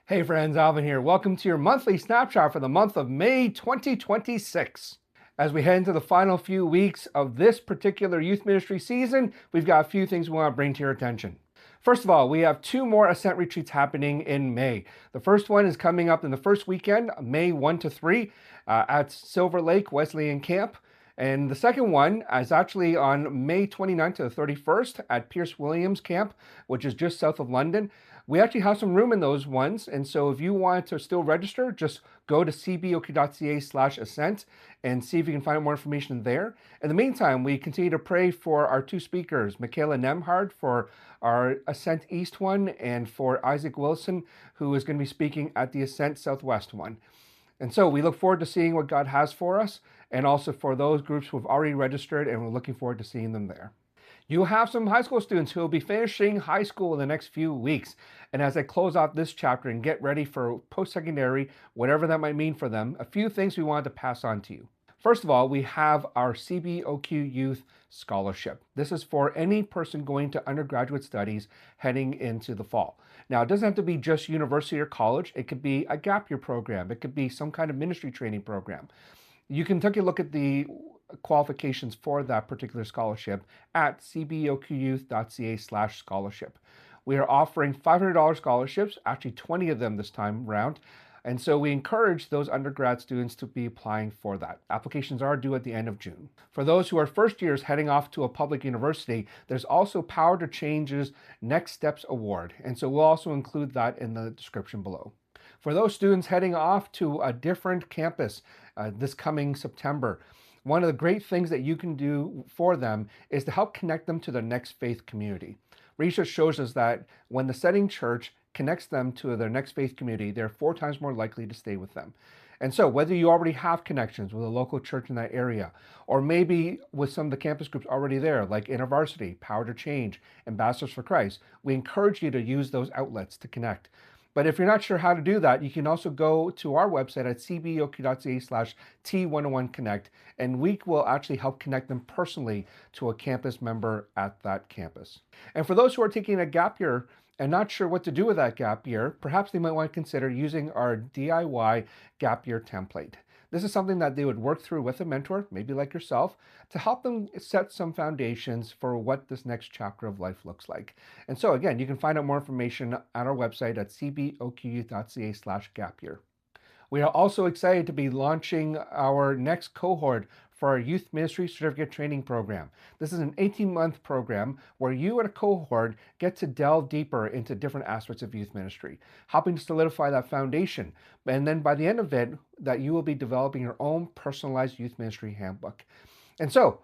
Hey friends, Alvin here. Welcome to your monthly snapshot for the month of May 2026. As we head into the final few weeks of this particular youth ministry season, we've got a few things we want to bring to your attention. First of all, we have two more Ascent retreats happening in May. The first one is coming up in the first weekend, May 1 to 3, at Silver Lake Wesleyan Camp. And the second one is actually on May 29th to the 31st at Pierce Williams Camp, which is just south of London. We actually have some room in those ones, and so if you want to still register, just go to cboq.ca/ascent and see if you can find out more information there. In the meantime, we continue to pray for our two speakers, Michaela Nemhard for our Ascent East one, and for Isaac Wilson, who is going to be speaking at the Ascent Southwest one. And so we look forward to seeing what God has for us, and also for those groups who have already registered, and we're looking forward to seeing them there. You'll have some high school students who will be finishing high school in the next few weeks. And as I close out this chapter and get ready for post-secondary, whatever that might mean for them, a few things we wanted to pass on to you. First of all, we have our CBOQ Youth Scholarship. This is for any person going to undergraduate studies heading into the fall. Now, it doesn't have to be just university or college. It could be a gap year program. It could be some kind of ministry training program. You can take a look at the qualifications for that particular scholarship at cboqyouth.ca/scholarship. We are offering $500 scholarships, actually 20 of them this time around. And so we encourage those undergrad students to be applying for that. Applications are due at the end of June. For those who are first years heading off to a public university, there's also Power to Change's Next Steps Award. And so we'll also include that in the description below. For those students heading off to a different campus this coming September, one of the great things that you can do for them is to help connect them to their next faith community. Research shows us that when the setting church connects them to their next faith community, they're 4 times more likely to stay with them. And so whether you already have connections with a local church in that area, or maybe with some of the campus groups already there, like InterVarsity, Power to Change, Ambassadors for Christ, we encourage you to use those outlets to connect. But if you're not sure how to do that, you can also go to our website at cboq.ca/T101connect, and we will actually help connect them personally to a campus member at that campus. And for those who are taking a gap year and not sure what to do with that gap year, perhaps they might want to consider using our DIY gap year template. This is something that they would work through with a mentor, maybe like yourself, to help them set some foundations for what this next chapter of life looks like. And so again, you can find out more information at our website at cboq.ca/gapyear. We are also excited to be launching our next cohort for our Youth Ministry Certificate Training Program. This is an 18-month program where you and a cohort get to delve deeper into different aspects of youth ministry, helping to solidify that foundation. And then by the end of it, that you will be developing your own personalized youth ministry handbook. And so,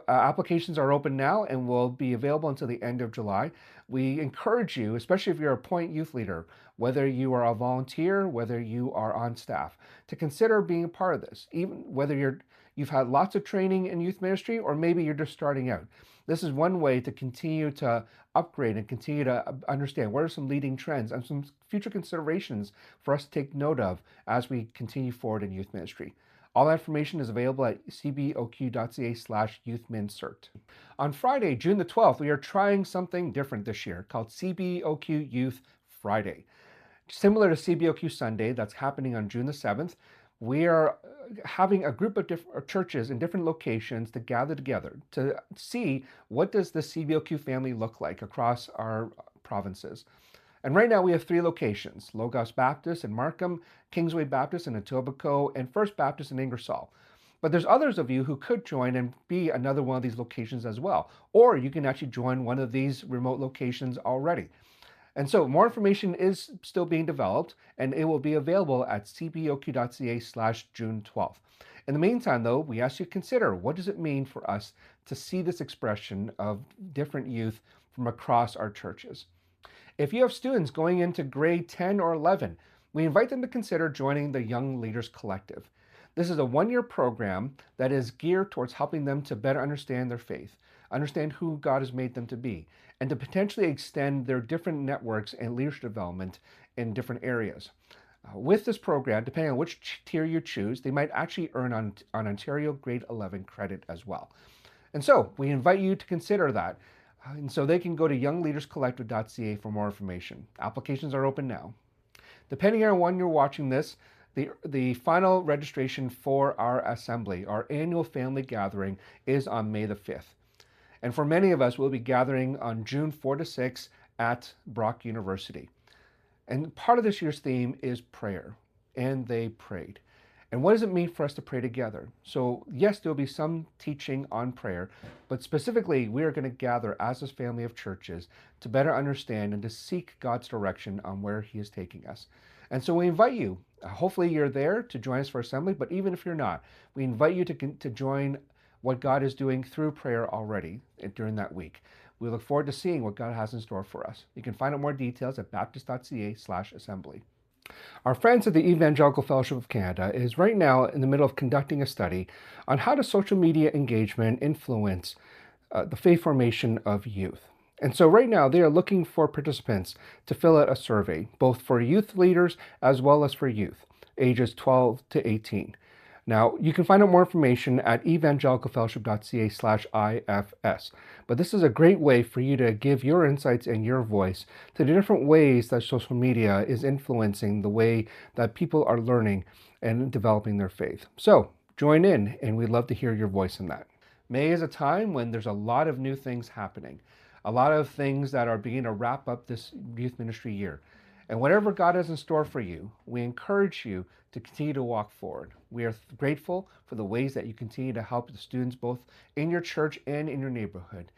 applications are open now and will be available until the end of July. We encourage you, especially if you're a point youth leader, whether you are a volunteer, whether you are on staff, to consider being a part of this, even whether you've had lots of training in youth ministry, or maybe you're just starting out. This is one way to continue to upgrade and continue to understand what are some leading trends and some future considerations for us to take note of as we continue forward in youth ministry. All that information is available at cboq.ca/youthmincert. On Friday, June the 12th, we are trying something different this year called CBOQ Youth Friday. Similar to CBOQ Sunday, that's happening on June the 7th, we are having a group of different churches in different locations to gather together to see what does the CBOQ family look like across our provinces. And right now we have 3 locations: Logos Baptist in Markham, Kingsway Baptist in Etobicoke, and First Baptist in Ingersoll. But there's others of you who could join and be another one of these locations as well. Or you can actually join one of these remote locations already. And so more information is still being developed, and it will be available at cboq.ca/June 12th. In the meantime, though, we ask you to consider, what does it mean for us to see this expression of different youth from across our churches? If you have students going into grade 10 or 11, we invite them to consider joining the Young Leaders Collective. This is a 1-year program that is geared towards helping them to better understand their faith, understand who God has made them to be, and to potentially extend their different networks and leadership development in different areas. With this program, depending on which tier you choose, they might actually earn on Ontario Grade 11 credit as well. And so we invite you to consider that. And so they can go to youngleaderscollective.ca for more information. Applications are open now. Depending on when you're watching this, the final registration for our assembly, our annual family gathering, is on May the 5th. And for many of us, we'll be gathering on June 4 to 6 at Brock University. And part of this year's theme is prayer. And they prayed. And what does it mean for us to pray together? So yes, there'll be some teaching on prayer, but specifically, we are going to gather as this family of churches to better understand and to seek God's direction on where He is taking us. And so we invite you, hopefully you're there to join us for assembly, but even if you're not, we invite you to join what God is doing through prayer already during that week. We look forward to seeing what God has in store for us. You can find out more details at baptist.ca/assembly. Our friends at the Evangelical Fellowship of Canada is right now in the middle of conducting a study on how does social media engagement influence the faith formation of youth. And so right now they are looking for participants to fill out a survey, both for youth leaders as well as for youth, ages 12 to 18. Now, you can find out more information at evangelicalfellowship.ca/IFS. But this is a great way for you to give your insights and your voice to the different ways that social media is influencing the way that people are learning and developing their faith. So join in, and we'd love to hear your voice in that. May is a time when there's a lot of new things happening, a lot of things that are beginning to wrap up this youth ministry year. And whatever God has in store for you, we encourage you to continue to walk forward. We are grateful for the ways that you continue to help the students both in your church and in your neighborhood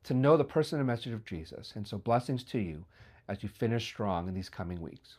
to know the person and message of Jesus. And so blessings to you as you finish strong in these coming weeks.